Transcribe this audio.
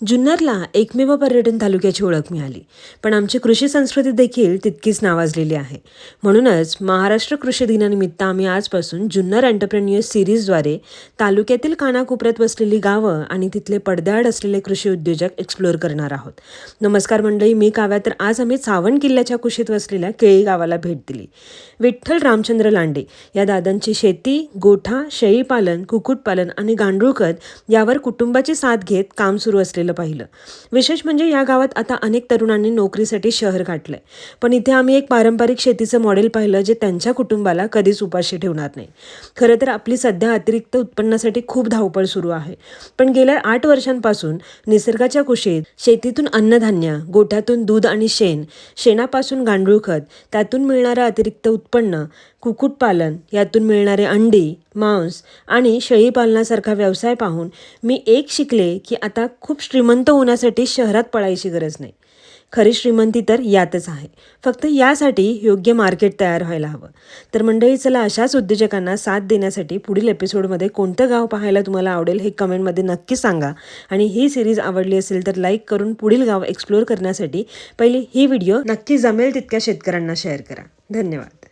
जुन्नरला एकमेव पर्यटन तालुक्याची ओळख मिळाली, पण आमची कृषी संस्कृती देखील तितकीच नावाजलेली आहे. म्हणूनच महाराष्ट्र कृषी दिनानिमित्त आम्ही आजपासून जुन्नर एंटरप्रेन्युअर सिरीजद्वारे तालुक्यातील कानाकोपऱ्यात वसलेली गावं आणि तिथले पडद्याआड असलेले कृषी उद्योजक एक्सप्लोअर करणार आहोत. नमस्कार मंडळी, मी काव्या. तर आज आम्ही सावण किल्ल्याच्या कुशीत वसलेल्या केळी गावाला भेट दिली. विठ्ठल रामचंद्र लांडे या दादांची शेती, गोठा, शेळीपालन, कुक्कुटपालन आणि गांडूळखत यावर कुटुंबाची साथ घेत काम सुरू असलेलं पाहिलं. विशेष म्हणजे या गावात आता अनेक तरुणांनी नोकरीसाठी शहर गाठलंय, पण इथे आम्ही एक पारंपरिक शेतीचं मॉडेल पाहिलं जे त्यांच्या कुटुंबाला कधीच उपाशी ठेवणार नाही. खरं तर आपली सध्या अतिरिक्त उत्पन्नासाठी खूप धावपळ सुरू आहे, पण गेल्या 8 वर्षांपासून निसर्गाच्या कुशीत शेतीतून अन्नधान्य, गोठ्यातून दूध आणि शेणापासून गांडूळ खत, त्यातून मिळणारं अतिरिक्त उत्पन्न, कुक्कुटपालन, यातून मिळणारे अंडी, मांस आणि शेळीपालनासारखा व्यवसाय पाहून मी एक शिकले की आता खूप श्रीमंत होण्यासाठी शहरात पळायची गरज नाही. खरी श्रीमंती तर यातच आहे, फक्त यासाठी योग्य मार्केट तयार व्हायला हवं. तर मंडळी, चला अशाच उद्योजकांना साथ देण्यासाठी पुढील एपिसोडमध्ये कोणतं गाव पाहायला तुम्हाला आवडेल हे कमेंटमध्ये नक्की सांगा. आणि ही सिरीज आवडली असेल तर लाईक करून पुढील गाव एक्सप्लोअर करण्यासाठी पहिले ही व्हिडिओ नक्की जमेल तितक्या शेतकऱ्यांना शेअर करा. धन्यवाद.